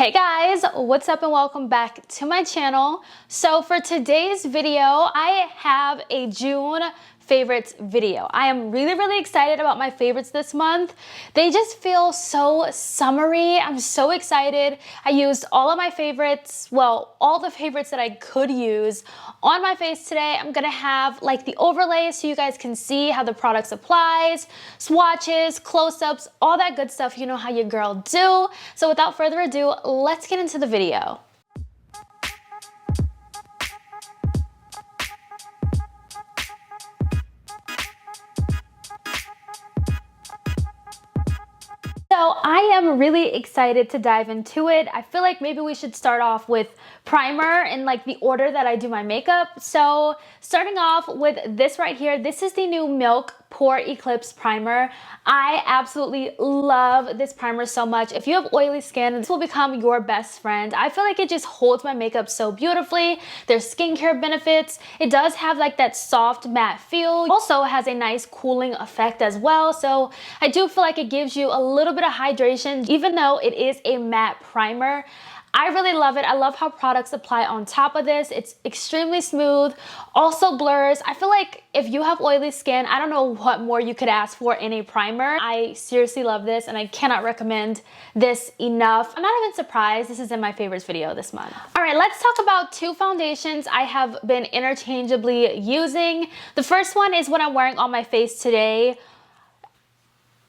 Hey guys, what's up and welcome back to my channel. So for today's video, I have a June favorites video. I am really excited about my favorites this month. They just feel so summery. I'm so excited. I used all of my favorites, well, all the favorites that I could use on my face today. I'm gonna have like the overlay so you guys can see how the product applies, swatches, close-ups, all that good stuff. You know how your girl do. So without further ado, let's get into the video. So I am really excited to dive into it. I feel like maybe we should start off with primer in like the order that I do my makeup. So starting off with this right here, this is the new Milk Pore Eclipse primer. I absolutely love this primer so much. If you have oily skin, this will become your best friend. I feel like it just holds my makeup so beautifully. There's skincare benefits. It does have like that soft matte feel. Also has a nice cooling effect as well. So I do feel like it gives you a little bit of hydration, even though it is a matte primer. I really love it. I love how products apply on top of this. It's extremely smooth, also blurs. I feel like if you have oily skin, I don't know what more you could ask for in a primer. I seriously love this and I cannot recommend this enough. I'm not even surprised this is in my favorites video this month. All right, let's talk about two foundations I have been interchangeably using. The first one is what I'm wearing on my face today.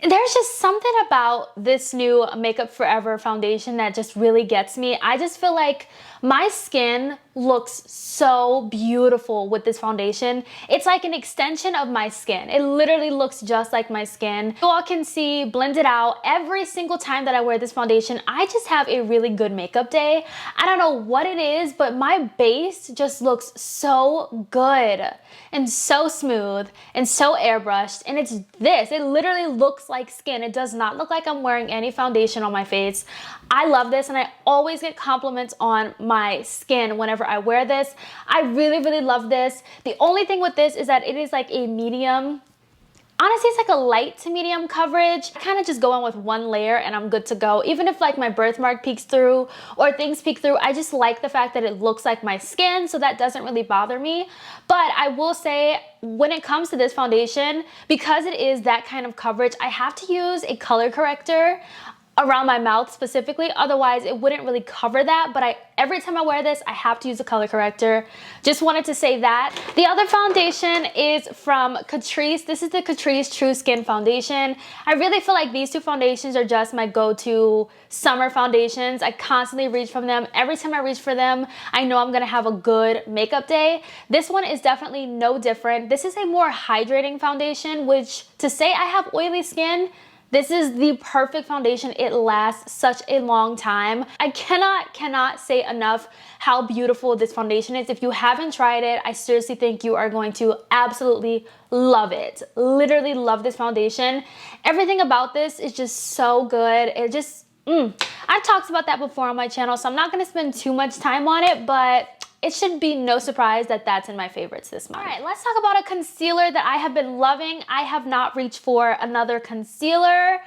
There's just something about this new Makeup Forever foundation that just really gets me. I just feel like my skin looks so beautiful with this foundation. It's like an extension of my skin. It literally looks just like my skin. You all can see blended out every single time that I wear this foundation. I just have a really good makeup day. I don't know what it is, but my base just looks so good and so smooth and so airbrushed. And it's this, it literally looks like skin. It does not look like I'm wearing any foundation on my face. I love this and I always get compliments on my skin whenever I wear this. I really love this. The only thing with this is that it is like a medium. Honestly, it's like a light to medium coverage. I kind of just go on with one layer and I'm good to go. Even if like my birthmark peeks through or things peek through, I just like the fact that it looks like my skin, so that doesn't really bother me. But I will say, when it comes to this foundation, because it is that kind of coverage, I have to use a color corrector around my mouth specifically, otherwise it wouldn't really cover that. But every time I wear this, I have to use a color corrector. Just wanted to say that. The other foundation is from CATRICE. This is the CATRICE True Skin Foundation. I really feel like these two foundations are just my go-to summer foundations. I constantly reach from them. Every time I reach for them, I know I'm gonna have a good makeup day. This one is definitely no different. This is a more hydrating foundation, which to say I have oily skin, this is the perfect foundation. It lasts such a long time. I cannot say enough how beautiful this foundation is. If you haven't tried it, I seriously think you are going to absolutely love it. Literally love this foundation. Everything about this is just so good. It just, I've talked about that before on my channel, so I'm not gonna spend too much time on it, but it should be no surprise that that's in my favorites this month. All right, let's talk about a concealer that I have been loving. I have not reached for another concealer.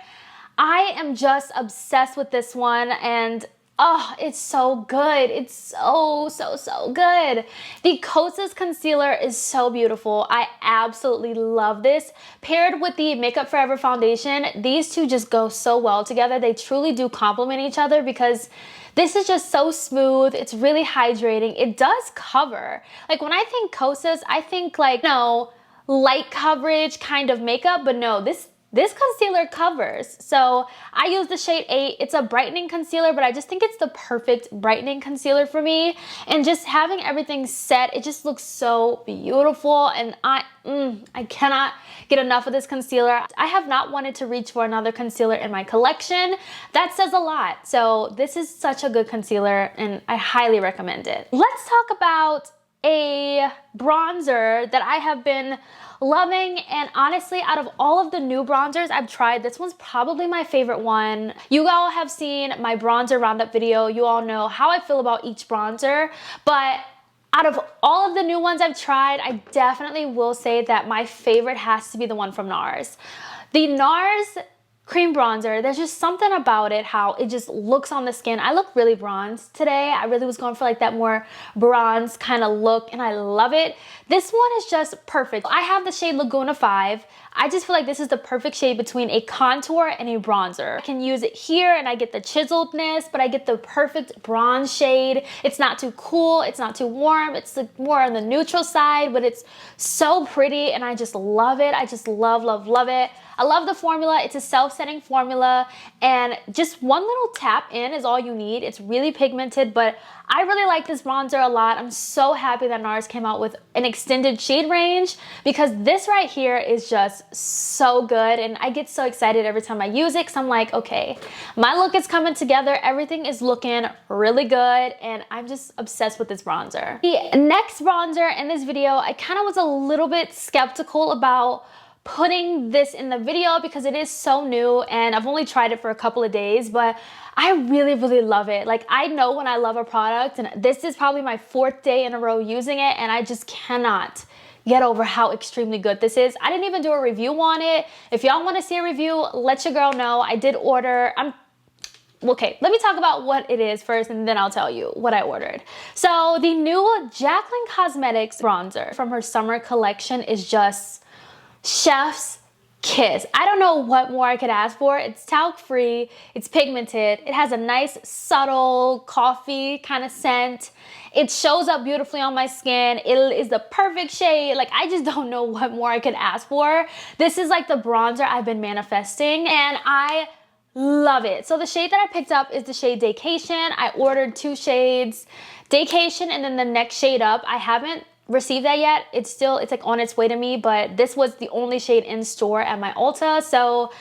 I am just obsessed with this one and oh, it's so good. It's so good. The KOSAS concealer is so beautiful. I absolutely love this. Paired with the Makeup Forever foundation, these two just go so well together. They truly do complement each other because this is just so smooth. It's really hydrating. It does cover. Like when I think KOSAS, I think like, light coverage kind of makeup, but no, this concealer covers. So I use the shade 8. It's a brightening concealer, but I just think it's the perfect brightening concealer for me. And just having everything set, it just looks so beautiful. And I cannot get enough of this concealer. I have not wanted to reach for another concealer in my collection. That says a lot. So this is such a good concealer and I highly recommend it. Let's talk about a bronzer that I have been loving, and honestly, out of all of the new bronzers I've tried, this one's probably my favorite one. You all have seen my bronzer roundup video. You all know how I feel about each bronzer, but out of all of the new ones I've tried, I definitely will say that my favorite has to be the one from NARS. The NARS cream bronzer. There's just something about it, how it just looks on the skin. I look really bronzed today. I really was going for like that more bronze kind of look, and I love it. This one is just perfect. I have the shade Laguna 5. I just feel like this is the perfect shade between a contour and a bronzer. I can use it here and I get the chiseledness, but I get the perfect bronze shade. It's not too cool, it's not too warm, it's like more on the neutral side, but it's so pretty and I just love it. I just love, love, love it. I love the formula. It's a self-setting formula, and just one little tap in is all you need. It's really pigmented, but I really like this bronzer a lot. I'm so happy that NARS came out with an extended shade range, because this right here is just so good, and I get so excited every time I use it because I'm like, okay, my look is coming together. Everything is looking really good, and I'm just obsessed with this bronzer. The next bronzer in this video, I kind of was a little bit skeptical about putting this in the video because it is so new and I've only tried it for a couple of days, but I really, really love it. Like, I know when I love a product, and this is probably my 4th day in a row using it, and I just cannot get over how extremely good this is. I didn't even do a review on it. If y'all want to see a review, let your girl know. I did order. Okay, let me talk about what it is first, and then I'll tell you what I ordered. So the new Jaclyn Cosmetics bronzer from her summer collection is just chef's kiss. I don't know what more I could ask for. It's talc free, it's pigmented, it has a nice subtle coffee kind of scent. It shows up beautifully on my skin. It is the perfect shade. Like, I just don't know what more I could ask for. This is like the bronzer I've been manifesting, and I love it. So the shade that I picked up is the shade DAYCATION. I ordered 2 shades, DAYCATION and then the next shade up. I haven't received that yet. It's like on its way to me, but this was the only shade in store at my Ulta, so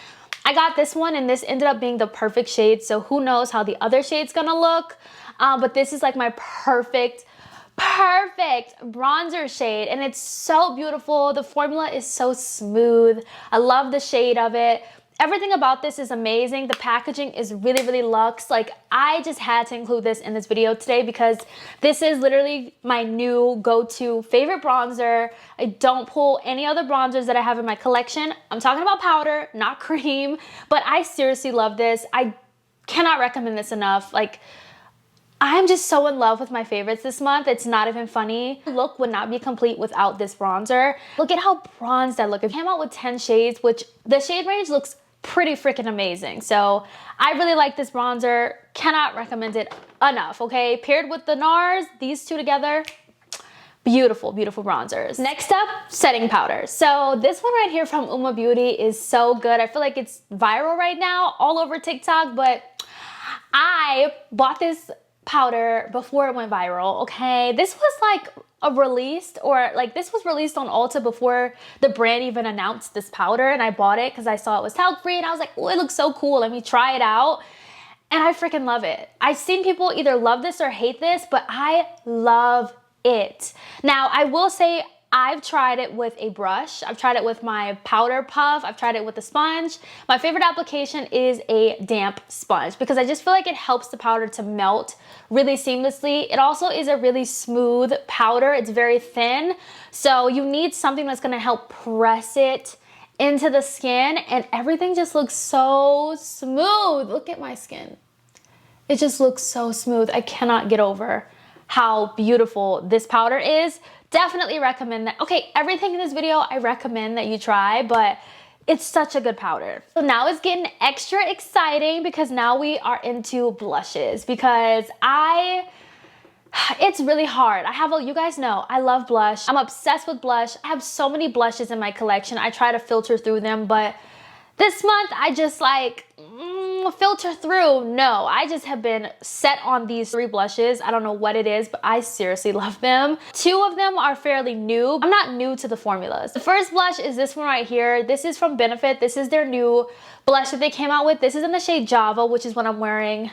I got this one, and this ended up being the perfect shade. So who knows how the other shade's gonna look, but this is like my perfect bronzer shade, and it's so beautiful. The formula is so smooth. I love the shade of it. Everything about this is amazing. The packaging is really, really luxe. Like, I just had to include this in this video today because this is literally my new go-to favorite bronzer. I don't pull any other bronzers that I have in my collection. I'm talking about powder, not cream, but I seriously love this. I cannot recommend this enough. Like, I'm just so in love with my favorites this month. It's not even funny. The look would not be complete without this bronzer. Look at how bronzed I look. It came out with 10 shades, which the shade range looks pretty freaking amazing. So I really like this bronzer. Cannot recommend it enough, okay? Paired with the NARS, these two together, beautiful, beautiful bronzers. Next up, setting powder. So this one right here from UOMA Beauty is so good. I feel like it's viral right now all over TikTok, but I bought this powder before it went viral, okay? This was like this was released on Ulta before the brand even announced this powder, and I bought it because I saw it was talc free, and I was like, oh, it looks so cool, let me try it out. And I freaking love it. I've seen people either love this or hate this, but I love it. Now, I will say I've tried it with a brush. I've tried it with my powder puff. I've tried it with a sponge. My favorite application is a damp sponge because I just feel like it helps the powder to melt really seamlessly. It also is a really smooth powder. It's very thin. So you need something that's gonna help press it into the skin, and everything just looks so smooth. Look at my skin. It just looks so smooth. I cannot get over how beautiful this powder is. Definitely recommend that. Okay, everything in this video I recommend that you try, but it's such a good powder. So now it's getting extra exciting because now we are into blushes, because it's really hard. You guys know, I love blush. I'm obsessed with blush. I have so many blushes in my collection. I try to filter through them, but this month I just like, filter through. No, I just have been set on these 3 blushes. I don't know what it is, but I seriously love them. 2 of them are fairly new. I'm not new to the formulas. The first blush is this one right here. This is from Benefit. This is their new blush that they came out with. This is in the shade Java, which is what I'm wearing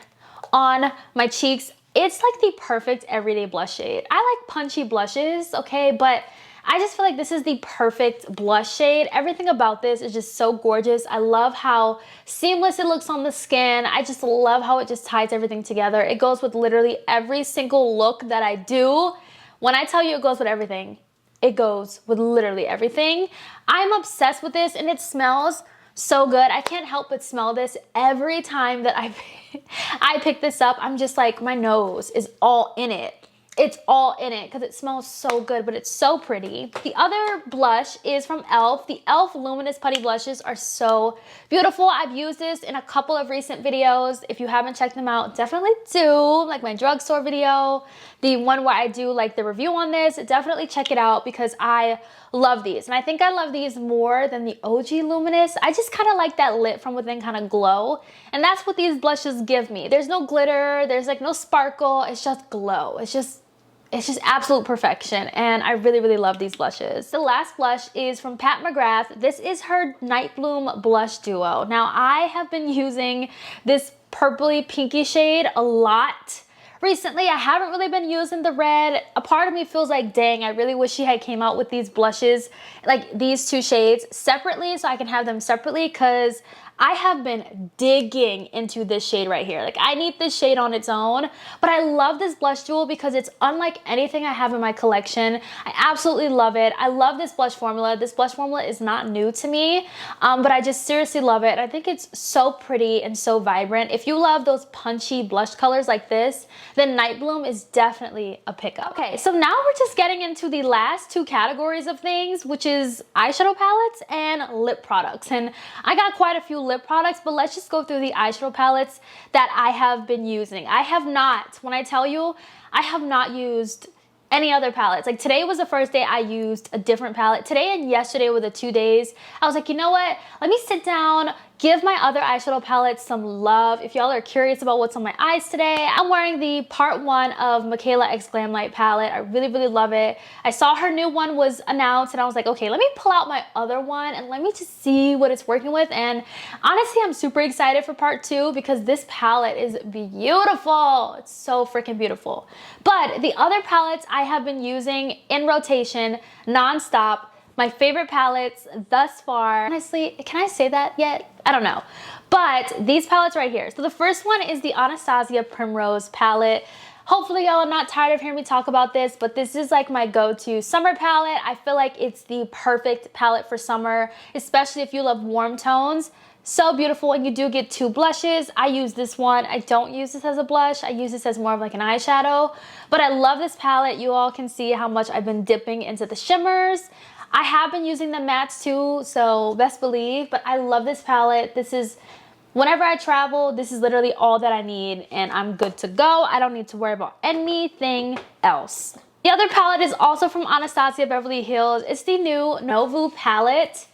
on my cheeks. It's like the perfect everyday blush shade. I like punchy blushes, okay, but I just feel like this is the perfect blush shade. Everything about this is just so gorgeous. I love how seamless it looks on the skin. I just love how it just ties everything together. It goes with literally every single look that I do. When I tell you it goes with everything, it goes with literally everything. I'm obsessed with this, and it smells So good. I can't help but smell this every time that I pick this up. I'm just like, my nose is all in it. It's all in it because it smells so good, but it's so pretty. The other blush is from e.l.f. The e.l.f. Luminous Putty Blushes are so beautiful. I've used this in a couple of recent videos. If you haven't checked them out, definitely do. Like my drugstore video, the one where I do like the review on this, definitely check it out because I love these. And I think I love these more than the OG Luminous. I just kind of like that lit from within kind of glow. And that's what these blushes give me. There's no glitter, there's like no sparkle, it's just glow. It's just absolute perfection, and I really, really love these blushes. The last blush is from Pat McGrath. This is her Night Bloom Blush Duo. Now, I have been using this purpley pinky shade a lot recently. I haven't really been using the red. A part of me feels like, dang, I really wish she had came out with these blushes, like these two shades separately, so I can have them separately, because I have been digging into this shade right here. Like, I need this shade on its own, but I love this blush duo because it's unlike anything I have in my collection. I absolutely love it. I love this blush formula. This blush formula is not new to me, but I just seriously love it. I think it's so pretty and so vibrant. If you love those punchy blush colors like this, then Night Bloom is definitely a pickup. Okay, so now we're just getting into the last two categories of things, which is eyeshadow palettes and lip products. And I got quite a few lip products, but let's just go through the eyeshadow palettes that I have been using. I have not, when I tell you, I have not used any other palettes. Like, today was the first day I used a different palette. Today and yesterday were the 2 days. I was like, you know what? Let me sit down, give my other eyeshadow palettes some love. If y'all are curious about what's on my eyes today, I'm wearing the part 1 of Mikayla X Glamlite palette. I really, really love it. I saw her new one was announced and I was like, okay, let me pull out my other one and let me just see what it's working with. And honestly, I'm super excited for part 2 because this palette is beautiful. It's so freaking beautiful. But the other palettes I have been using in rotation nonstop. My favorite palettes thus far. Honestly, can I say that yet? I don't know. But these palettes right here. So the first one is the Anastasia Primrose palette. Hopefully y'all are not tired of hearing me talk about this, but this is like my go-to summer palette. I feel like it's the perfect palette for summer, especially if you love warm tones. So beautiful, and you do get 2 blushes. I use this one. I don't use this as a blush. I use this as more of like an eyeshadow. But I love this palette. You all can see how much I've been dipping into the shimmers. I have been using the mattes too, so best believe, but I love this palette. This is, whenever I travel, this is literally all that I need and I'm good to go. I don't need to worry about anything else. The other palette is also from Anastasia Beverly Hills. It's the new Nouveau palette.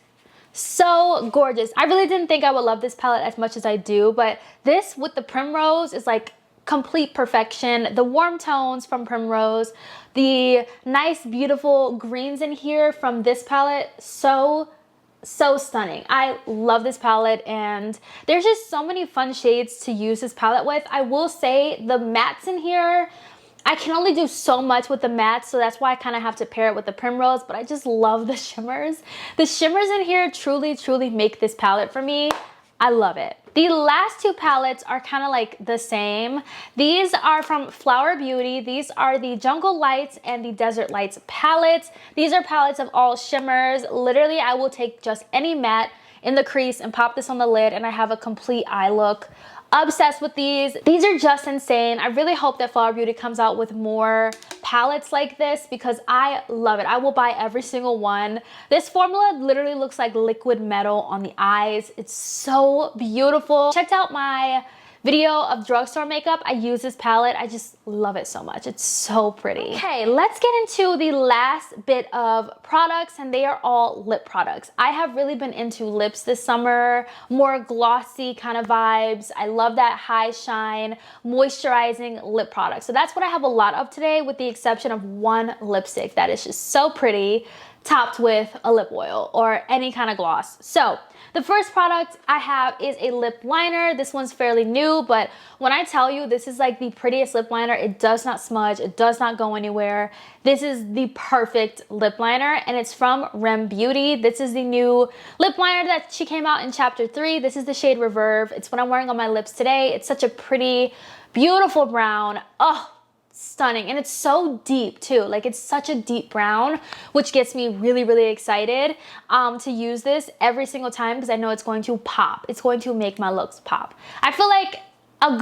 So gorgeous. I really didn't think I would love this palette as much as I do, but this with the Primrose is like complete perfection. The warm tones from Primrose, the nice beautiful greens in here from this palette, so stunning. I love this palette, and there's just so many fun shades to use this palette with. I will say the mattes in here, I can only do so much with the mattes, so that's why I kind of have to pair it with the Primrose, but I just love the shimmers. The shimmers in here truly make this palette for me. I love it. The last 2 palettes are kind of like the same. These are from Flower Beauty. These are the Jungle Lights and the Desert Lights palettes. These are palettes of all shimmers. Literally, I will take just any matte in the crease and pop this on the lid and I have a complete eye look. Obsessed with these. These are just insane. I really hope that Flower Beauty comes out with more palettes like this because I love it. I will buy every single one. This formula literally looks like liquid metal on the eyes. It's so beautiful. Checked out my video of drugstore makeup. I use this palette. I just love it so much. It's so pretty. Okay, let's get into the last bit of products, and they are all lip products. I have really been into lips this summer, more glossy kind of vibes. I love that high shine, moisturizing lip product. So that's what I have a lot of today, with the exception of one lipstick that is just so pretty, topped with a lip oil or any kind of gloss. So the first product I have is a lip liner. This one's fairly new, but when I tell you this is like the prettiest lip liner, it does not smudge, it does not go anywhere. This is the perfect lip liner, and it's from Rem Beauty. This is the new lip liner that she came out in chapter 3. This is the shade Reverve. It's what I'm wearing on my lips today. It's such a pretty, beautiful brown. Oh, stunning, and it's so deep too. Like, it's such a deep brown, which gets me really, really excited to use this every single time, because I know it's going to pop. It's going to make my looks pop. I feel like a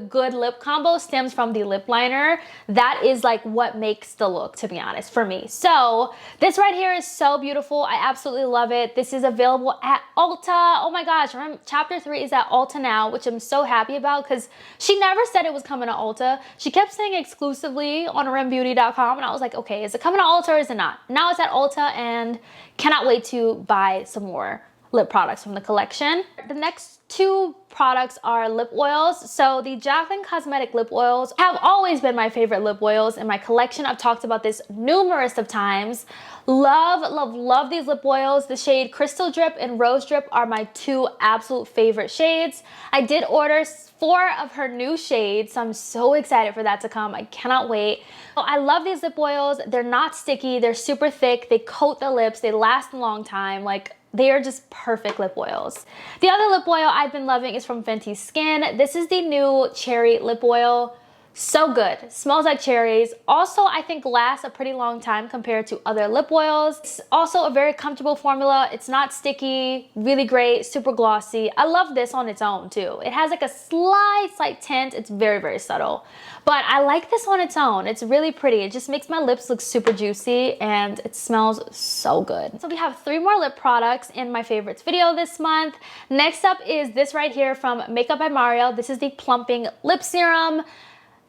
good lip combo stems from the lip liner. That is like what makes the look, to be honest, for me. So this right here is so beautiful. I absolutely love it. This is available at Ulta. Oh my gosh, remember, chapter 3 is at Ulta now, which I'm so happy about, because she never said it was coming to Ulta. She kept saying exclusively on RemBeauty.com, and I was like, okay, is it coming to Ulta or is it not? Now it's at Ulta, and cannot wait to buy some more lip products from the collection. The next 2 products are lip oils. So the Jaclyn Cosmetics lip oils have always been my favorite lip oils in my collection. I've talked about this numerous of times. Love these lip oils. The shade Crystal Drip and Rose Drip are my 2 absolute favorite shades. I did order 4 of her new shades, so I'm so excited for that to come. I cannot wait. So I love these lip oils. They're not sticky. They're super thick. They coat the lips. They last a long time. Like, they are just perfect lip oils. The other lip oil I've been loving is from Fenty Skin. This is the new cherry lip oil. So good. Smells like cherries. Also, I think lasts a pretty long time compared to other lip oils. It's also a very comfortable formula. It's not sticky. Really great. Super glossy. I love this on its own too. It has like a slight tint. It's very, very subtle. But I like this on its own. It's really pretty. It just makes my lips look super juicy, and it smells so good. So we have 3 more lip products in my favorites video this month. Next up is this right here from Makeup by Mario. This is the Plumping Lip Serum.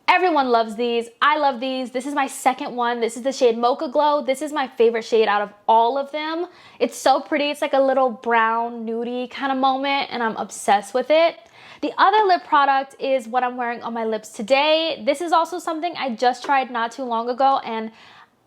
Everyone loves these. I love these. This is my second one. This is the shade Mocha Glow. This is my favorite shade out of all of them. It's so pretty. It's like a little brown nudie kind of moment, and I'm obsessed with it. The other lip product is what I'm wearing on my lips today. This is also something I just tried not too long ago, and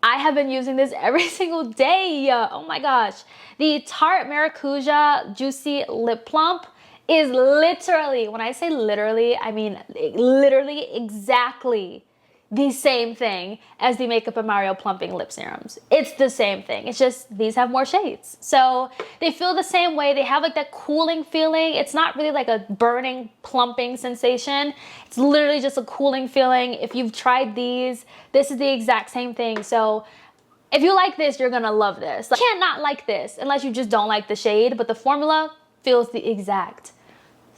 I have been using this every single day. Oh my gosh. The Tarte Maracuja Juicy Lip Plump is literally, when I say literally, I mean literally exactly the same thing as the Makeup by Mario Plumping Lip Serums. It's the same thing. It's just these have more shades. So they feel the same way. They have like that cooling feeling. It's not really like a burning, plumping sensation. It's literally just a cooling feeling. If you've tried these, this is the exact same thing. So if you like this, you're gonna love this. Like, you can't not like this unless you just don't like the shade, but the formula feels the exact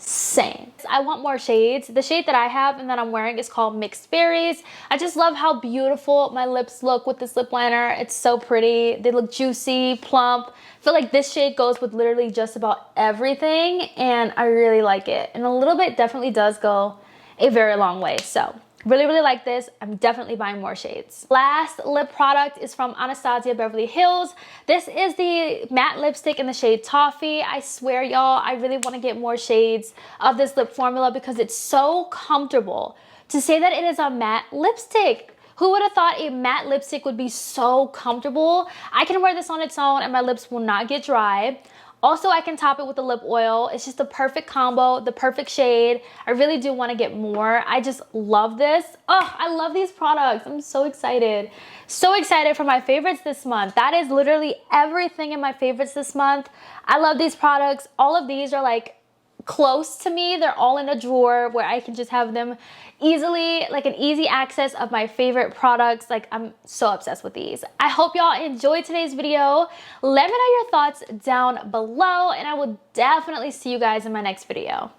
same. I want more shades. The shade that I have and that I'm wearing is called Mixed Berries. I just love how beautiful my lips look with this lip liner. It's so pretty. They look juicy, plump. I feel like this shade goes with literally just about everything, and I really like it. And a little bit definitely does go a very long way. So really like this. I'm definitely buying more shades. Last lip product is from Anastasia Beverly Hills. This is the matte lipstick in the shade Toffee. I swear, y'all, I really want to get more shades of this lip formula because it's so comfortable. To say that it is a matte lipstick, who would have thought a matte lipstick would be so comfortable? I can wear this on its own and my lips will not get dry. Also, I can top it with a lip oil. It's just the perfect combo, the perfect shade. I really do want to get more. I just love this. Oh, I love these products. I'm so excited. So excited for my favorites this month. That is literally everything in my favorites this month. I love these products. All of these are like close to me. They're all in a drawer where I can just have them easily, like an easy access of my favorite products. Like, I'm so obsessed with these. I hope y'all enjoyed today's video. Let me know your thoughts down below, and I will definitely see you guys in my next video.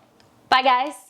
Bye guys.